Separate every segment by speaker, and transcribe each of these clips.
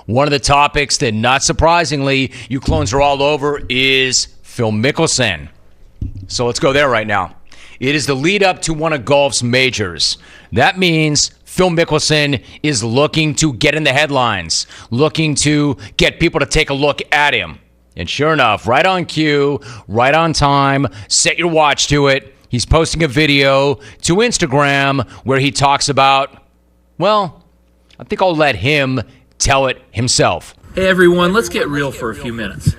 Speaker 1: One of the topics that, not surprisingly, you clones are all over is Phil Mickelson. So let's go there right now. It is the lead up to one of golf's majors. That means Phil Mickelson is looking to get in the headlines, looking to get people to take a look at him. And sure enough, right on cue, right on time, set your watch to it. He's posting a video to Instagram where he talks about, well, I think I'll let him tell it himself.
Speaker 2: Hey everyone, let's get real for a few minutes.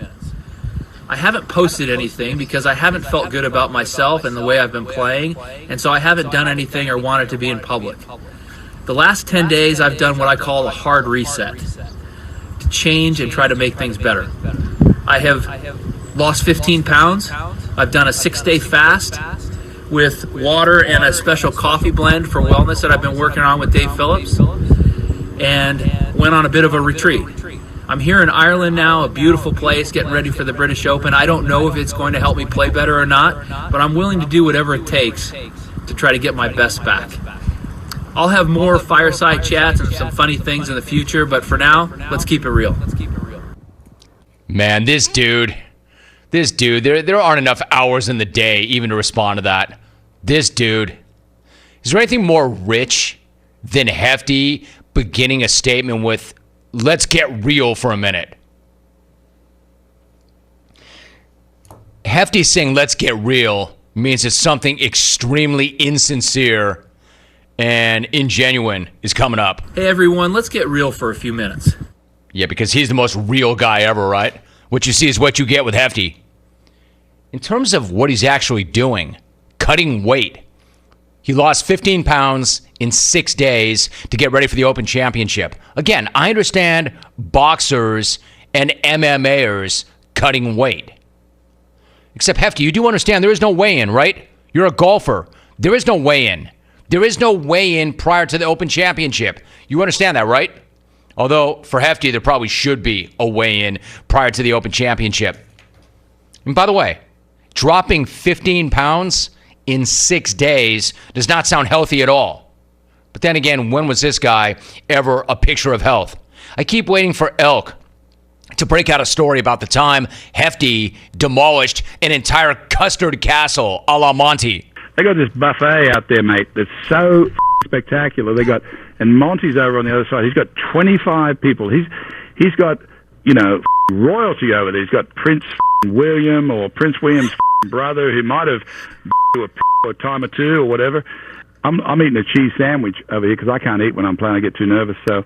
Speaker 2: I haven't posted anything because I haven't felt good about myself and the way I've been playing, and so I haven't done anything or wanted to be in public. The last 10 days I've done what I call a hard reset, to change and try to make things better. I have lost 15 pounds. I've done a 6-day fast with water and a special coffee blend for wellness that I've been working on with Dave Phillips, and went on a bit of a retreat. I'm here in Ireland now, a beautiful place, getting ready for the British Open. I don't know if it's going to help me play better or not, but I'm willing to do whatever it takes to try to get my best back. I'll have more fireside chats and some funny things in the future, but for now, let's keep it real.
Speaker 1: Man, this dude, there aren't enough hours in the day even to respond to that. This dude, is there anything more rich than Hefty beginning a statement with, let's get real for a minute? Hefty saying let's get real means it's something extremely insincere and ingenuine is coming up.
Speaker 2: Hey everyone, let's get real for a few minutes.
Speaker 1: Yeah, because he's the most real guy ever, right? What you see is what you get with Hefty. In terms of what he's actually doing, cutting weight. He lost 15 pounds in 6 days to get ready for the Open Championship. Again, I understand boxers and MMAers cutting weight. Except, Hefty, you do understand there is no weigh-in, right? You're a golfer. There is no weigh-in. There is no weigh-in prior to the Open Championship. You understand that, right? Although, for Hefty, there probably should be a weigh-in prior to the Open Championship. And by the way, dropping 15 pounds in 6 days does not sound healthy at all. But then again, when was this guy ever a picture of health? I keep waiting for Elk to break out a story about the time Hefty demolished an entire custard castle a la Monty.
Speaker 3: They got this buffet out there, mate, that's so spectacular. They got, and Monty's over on the other side. He's got 25 people. He's got, royalty over there. He's got Prince William or Prince William's brother who might have a time or two or whatever. I'm eating a cheese sandwich over here because I can't eat when I'm playing. I get too nervous. So,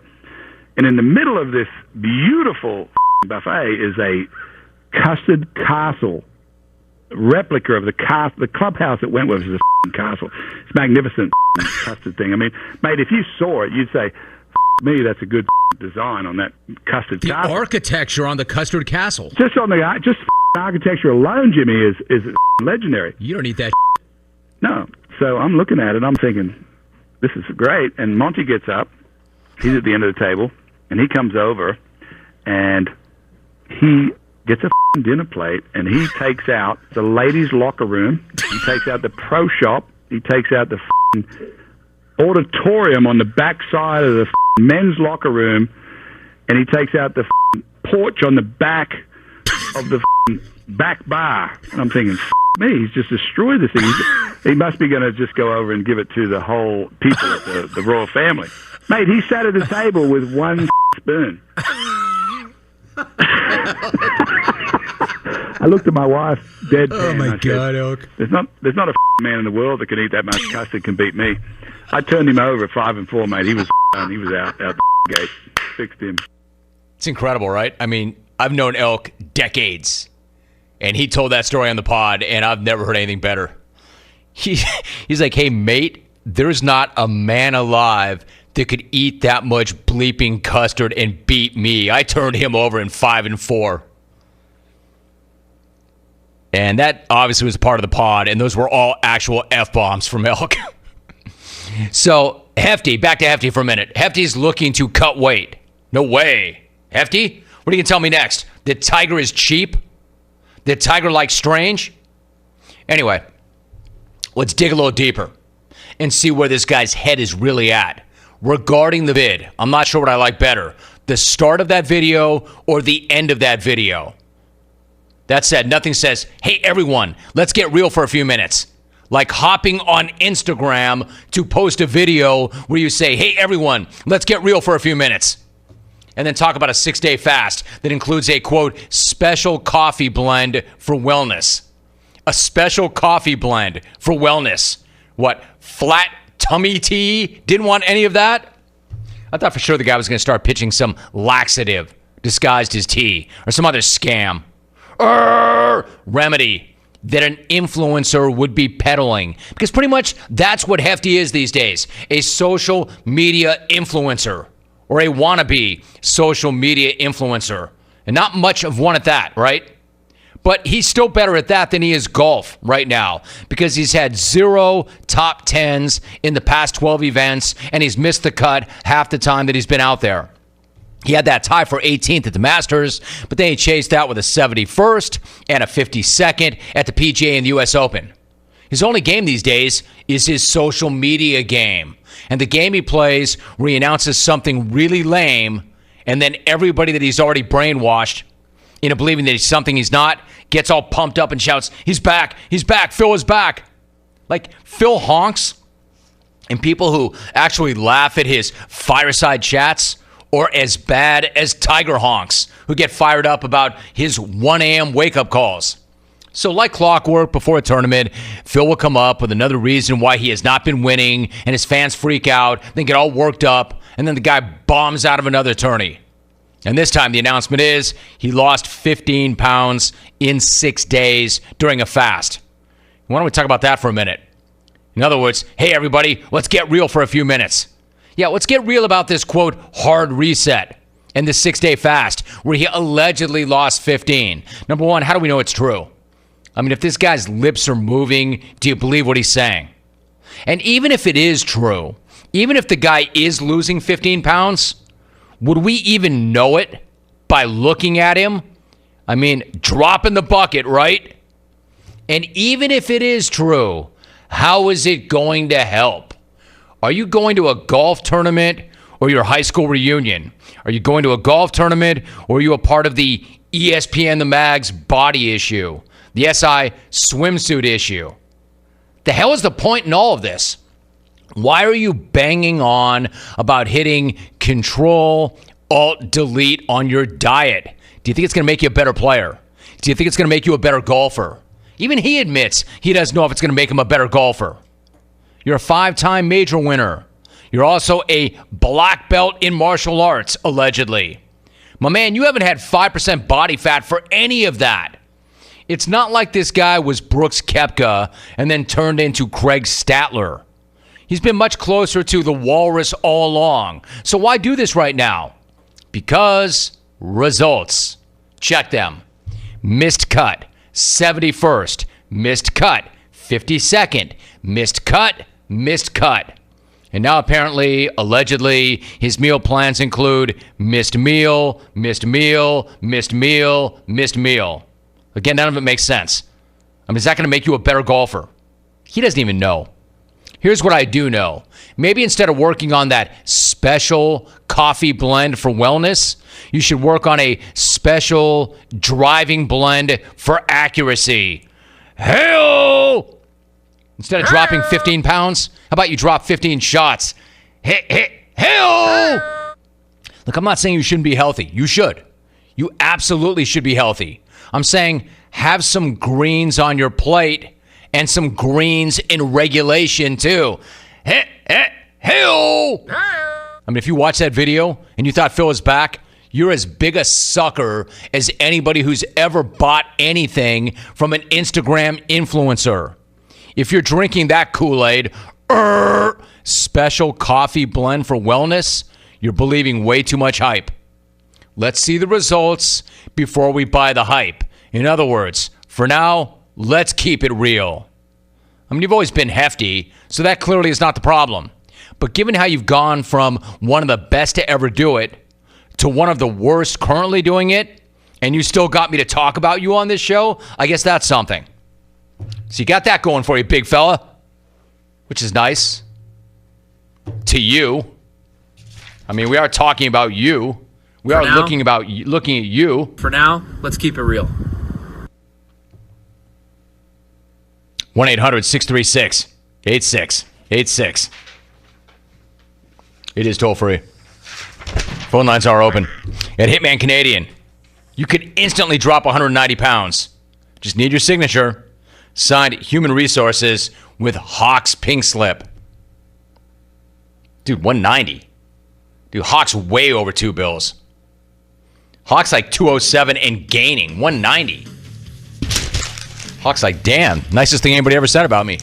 Speaker 3: and in the middle of this beautiful buffet is a custard castle replica of the clubhouse at Wentworth is a castle. It's a magnificent custard thing. I mean, mate, if you saw it, you'd say, me, that's a good design on that custard castle.
Speaker 1: The architecture on the custard castle.
Speaker 3: Just architecture alone, Jimmy, is legendary.
Speaker 1: You don't need that.
Speaker 3: No. So I'm looking at it, I'm thinking, this is great. And Monty gets up, he's at the end of the table, and he comes over, and he gets a dinner plate, and he takes out the ladies' locker room, he takes out the pro shop, he takes out the auditorium on the back side of the men's locker room, and he takes out the porch on the back of the back bar. And I'm thinking, me, he's just destroyed this thing. He must be going to just go over and give it to the whole people at the royal family. Mate, he sat at the table with one spoon. I looked at my wife, dead.
Speaker 1: Oh my God, Elk!
Speaker 3: There's not a man in the world that can eat that much custard can beat me. I turned him over at 5-4, mate. He was out the gate. Fixed him.
Speaker 1: It's incredible, right? I mean, I've known Elk decades, and he told that story on the pod, and I've never heard anything better. He's like, hey, mate, there's not a man alive that could eat that much bleeping custard and beat me. I turned him over in 5-4. And that obviously was part of the pod, and those were all actual F-bombs from Elk. So, Hefty, back to Hefty for a minute. Hefty's looking to cut weight. No way. Hefty, what are you going to tell me next? That Tiger is cheap? That Tiger likes strange? Anyway, let's dig a little deeper and see where this guy's head is really at. Regarding the bid, I'm not sure what I like better. the start of that video or the end of that video. That said, nothing says, hey, everyone, let's get real for a few minutes. Like hopping on Instagram to post a video where you say, hey, everyone, let's get real for a few minutes. And then talk about a 6-day fast that includes a, quote, special coffee blend for wellness. A special coffee blend for wellness. What, flat tummy tea? Didn't want any of that? I thought for sure the guy was going to start pitching some laxative disguised as tea or some other scam. Remedy that an influencer would be peddling. Because pretty much that's what Hefty is these days. A social media influencer. Or a wannabe social media influencer. And not much of one at that, right? But he's still better at that than he is golf right now. Because he's had 0 top 10s in the past 12 events. And he's missed the cut half the time that he's been out there. He had that tie for 18th at the Masters, but then he chased out with a 71st and a 52nd at the PGA and the U.S. Open. His only game these days is his social media game. And the game he plays where he announces something really lame, and then everybody that he's already brainwashed into believing that he's something he's not gets all pumped up and shouts, he's back, Phil is back. Like Phil honks, and people who actually laugh at his fireside chats or as bad as Tiger honks, who get fired up about his 1 a.m. wake-up calls. So like clockwork before a tournament, Phil will come up with another reason why he has not been winning, and his fans freak out, then get all worked up, and then the guy bombs out of another tourney. And this time the announcement is he lost 15 pounds in 6 days during a fast. Why don't we talk about that for a minute? In other words, hey everybody, let's get real for a few minutes. Yeah, let's get real about this, quote, hard reset and this 6-day fast where he allegedly lost 15. Number one, how do we know it's true? I mean, if this guy's lips are moving, do you believe what he's saying? And even if it is true, even if the guy is losing 15 pounds, would we even know it by looking at him? I mean, dropping the bucket, right? And even if it is true, how is it going to help? Are you going to a golf tournament or your high school reunion? Are you going to a golf tournament or are you a part of the ESPN The Mag's body issue? The SI swimsuit issue? The hell is the point in all of this? Why are you banging on about hitting Control, Alt, Delete on your diet? Do you think it's going to make you a better player? Do you think it's going to make you a better golfer? Even he admits he doesn't know if it's going to make him a better golfer. You're a 5-time major winner. You're also a black belt in martial arts, allegedly. My man, you haven't had 5% body fat for any of that. It's not like this guy was Brooks Koepka and then turned into Craig Statler. He's been much closer to the walrus all along. So why do this right now? Because results. Check them. Missed cut, 71st. Missed cut, 52nd. Missed cut, missed cut. And now apparently, allegedly, his meal plans include missed meal, missed meal, missed meal, missed meal. Again, none of it makes sense. I mean, is that going to make you a better golfer? He doesn't even know. Here's what I do know. Maybe instead of working on that special coffee blend for wellness, you should work on a special driving blend for accuracy. Hell! Instead of dropping 15 pounds, how about you drop 15 shots? Hell! Look, I'm not saying you shouldn't be healthy. You should. You absolutely should be healthy. I'm saying have some greens on your plate and some greens in regulation too. Hell! I mean, if you watch that video and you thought Phil was back, you're as big a sucker as anybody who's ever bought anything from an Instagram influencer. If you're drinking that Kool-Aid, special coffee blend for wellness, you're believing way too much hype. Let's see the results before we buy the hype. In other words, for now, let's keep it real. I mean, you've always been hefty, so that clearly is not the problem. But given how you've gone from one of the best to ever do it to one of the worst currently doing it, and you still got me to talk about you on this show, I guess that's something. So you got that going for you, big fella, which is nice. To you. I mean, we are talking about you. We are looking at you.
Speaker 2: For now, let's keep it real.
Speaker 1: 1-800-636-8686. It is toll free. Phone lines are open. At Hitman Canadian, you could instantly drop 190 pounds. Just need your signature. Signed, Human Resources with Hawk's Pink Slip. Dude, 190. Dude, Hawk's way over 2 bills. Hawk's like 207 and gaining. 190. Hawk's like, damn, nicest thing anybody ever said about me.